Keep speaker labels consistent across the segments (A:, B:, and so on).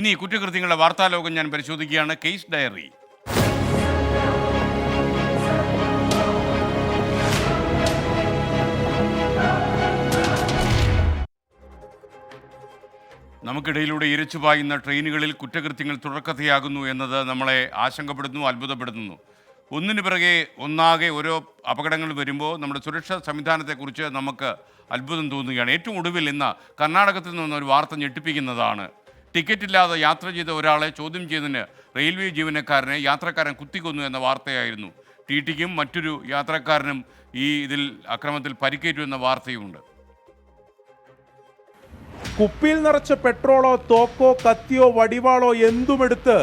A: ഇനി കുറ്റകൃത്യങ്ങളുടെ വാർത്താലോകം ഞാൻ പരിശോധിക്കുകയാണ്. Case diary. നമുക്കിടയിലൂടെ ഇരച്ചുപായുന്ന ട്രെയിനുകളിൽ കുറ്റകൃത്യങ്ങൾ തുടർക്കഥയാകുന്നു എന്നത് നമ്മളെ ആശങ്കപ്പെടുന്നു, അത്ഭുതപ്പെടുത്തുന്നു. ഒന്നിനു പിറകെ ഒന്നാകെ ഓരോ അപകടങ്ങൾ വരുമ്പോൾ നമ്മുടെ സുരക്ഷാ സംവിധാനത്തെക്കുറിച്ച് നമുക്ക് അത്ഭുതം തോന്നുകയാണ്. ഏറ്റവും ഒടുവിൽ ഇന്ന് കർണാടകത്തിൽ നിന്നൊരു വാർത്ത ഞെട്ടിപ്പിക്കുന്നതാണ്. ടിക്കറ്റില്ലാതെ യാത്ര ചെയ്ത ഒരാളെ ചോദ്യം ചെയ്തതിന് റെയിൽവേ ജീവനക്കാരനെ യാത്രക്കാരൻ കുത്തിക്കൊന്നു എന്ന വാർത്തയായിരുന്നു. ടിടിക്കും മറ്റൊരു യാത്രക്കാരനും ഇതിൽ അക്രമത്തിൽ പരിക്കേറ്റു എന്ന വാർത്തയുമുണ്ട്.
B: കുപ്പിയിൽ നിറച്ച പെട്രോളോ തോക്കോ കത്തിയോ വടിവാളോ എന്തുമെടുത്ത്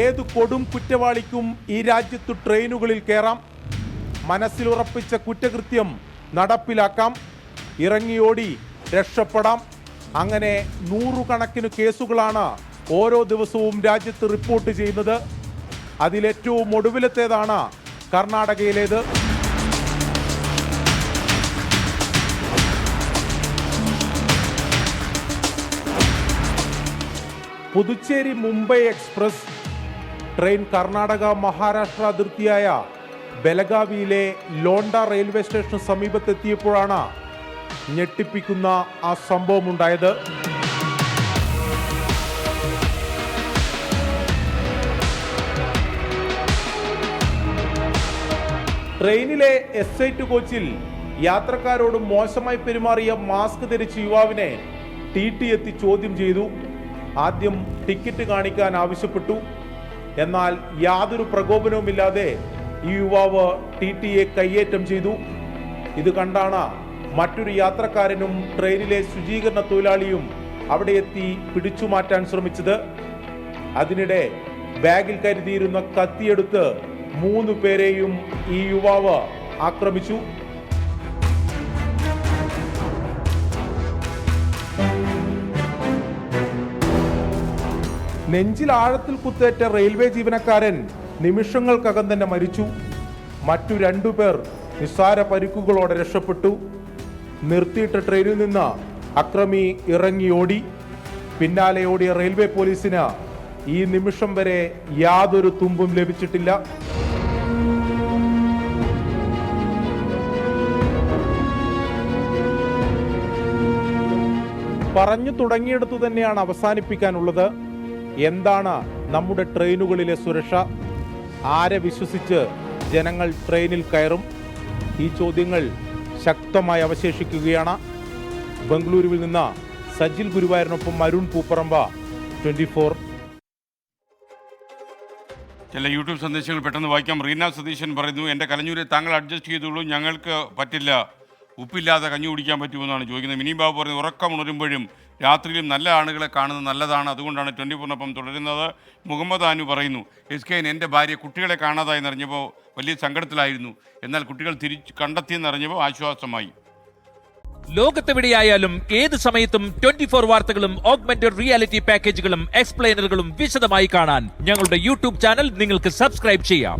B: ഏതു കൊടും കുറ്റവാളിക്കും ഈ രാജ്യത്തു ട്രെയിനുകളിൽ കയറാം. മനസ്സിലുറപ്പിച്ച കുറ്റകൃത്യം നടപ്പിലാക്കാം, ഇറങ്ങിയോടി രക്ഷപ്പെടാം. അങ്ങനെ നൂറുകണക്കിന് കേസുകളാണ് ഓരോ ദിവസവും രാജ്യത്ത് റിപ്പോർട്ട് ചെയ്യുന്നത്. അതിലേറ്റവും ഒടുവിലത്തേതാണ് കർണാടകയിലേത്. പുതുച്ചേരി മുംബൈ എക്സ്പ്രസ് ട്രെയിൻ കർണാടക മഹാരാഷ്ട്ര അതിർത്തിയായ ബെലഗാവിയിലെ ലോണ്ട റെയിൽവേ സ്റ്റേഷന് സമീപത്തെത്തിയപ്പോഴാണ് ഞെട്ടിപ്പിക്കുന്ന ആ സംഭവം ഉണ്ടായത്. ട്രെയിനിലെ എസ്8 കോച്ചിൽ യാത്രക്കാരോട് മോശമായി പെരുമാറിയ മാസ്ക് ധരിച്ച യുവാവിനെ ടി എത്തി ചോദ്യം ചെയ്തു. ആദ്യം ടിക്കറ്റ് കാണിക്കാൻ ആവശ്യപ്പെട്ടു. എന്നാൽ യാതൊരു പ്രകോപനവുമില്ലാതെ ഈ യുവാവ് ടിയെ കയ്യേറ്റം ചെയ്തു. ഇത് കണ്ടാണ് മറ്റൊരു യാത്രക്കാരനും ട്രെയിനിലെ ശുചീകരണ തൊഴിലാളിയും അവിടെ എത്തി പിടിച്ചു മാറ്റാൻ ശ്രമിച്ചത്. അതിനിടെ ബാഗിൽ കരുതിയിരുന്ന കത്തിയെടുത്ത് 3 പേരെയും ഈ യുവാവ് ആക്രമിച്ചു. നെഞ്ചിൽ ആഴത്തിൽ കുത്തേറ്റ റെയിൽവേ ജീവനക്കാരൻ നിമിഷങ്ങൾക്കകം തന്നെ മരിച്ചു. മറ്റു 2 പേർ നിസ്സാര പരിക്കുകളോടെ രക്ഷപ്പെട്ടു. നിർത്തിയിട്ട ട്രെയിനിൽ നിന്ന് അക്രമി ഇറങ്ങിയോടി. പിന്നാലെ ഓടിയ റെയിൽവേ പോലീസിന് ഈ നിമിഷം വരെ യാതൊരു തുമ്പും ലഭിച്ചിട്ടില്ല. പറഞ്ഞു തുടങ്ങിയെടുത്തു തന്നെയാണ് അവസാനിപ്പിക്കാനുള്ളത്. എന്താണ് നമ്മുടെ ട്രെയിനുകളിലെ സുരക്ഷ? ആരെ വിശ്വസിച്ച് ജനങ്ങൾ ട്രെയിനിൽ കയറും? ഈ ചോദ്യങ്ങൾ ശക്തമായി അവശേഷിക്കുകയാണ്. ബംഗളൂരുവിൽ നിന്ന് സജിൽ ഗുരുവായൂരിനൊപ്പം അരുൺ പൂപ്പറമ്പ, 24.
A: ചില യൂട്യൂബ് സന്ദേശങ്ങൾ പെട്ടെന്ന് വായിക്കാം. റീന സതീശൻ പറയുന്നു, എൻ്റെ കലഞ്ഞൂരെ താങ്കൾ അഡ്ജസ്റ്റ് ചെയ്തോളൂ, ഞങ്ങൾക്ക് പറ്റില്ല, ഉപ്പില്ലാതെ കഞ്ഞി കുടിക്കാൻ പറ്റുമെന്നാണ് ചോദിക്കുന്നത്. മിനി ബാബു പറയുന്നത്, ഉറക്കം ഉണരുമ്പോഴും രാത്രിയിലും നല്ല ആളുകളെ കാണുന്നത് നല്ലതാണ്, അതുകൊണ്ടാണ് 24-നൊപ്പം തുടരുന്നത്. മുഹമ്മദ് ആനു പറയുന്നു, SKN എൻ്റെ ഭാര്യ കുട്ടികളെ കാണാതായി എന്നറിഞ്ഞപ്പോൾ വലിയ സങ്കടത്തിലായിരുന്നു, എന്നാൽ കുട്ടികൾ കണ്ടെത്തിയെന്നറിഞ്ഞപ്പോൾ ആശ്വാസമായി.
C: ലോകത്തെവിടെയായാലും ഏത് സമയത്തും 24 വാർത്തകളും ഓഗ്മെന്റഡ് റിയാലിറ്റി പാക്കേജുകളും എക്സ്പ്ലെയിനറുകളും വിശദമായി കാണാൻ ഞങ്ങളുടെ യൂട്യൂബ് ചാനൽ നിങ്ങൾക്ക് സബ്സ്ക്രൈബ് ചെയ്യാം.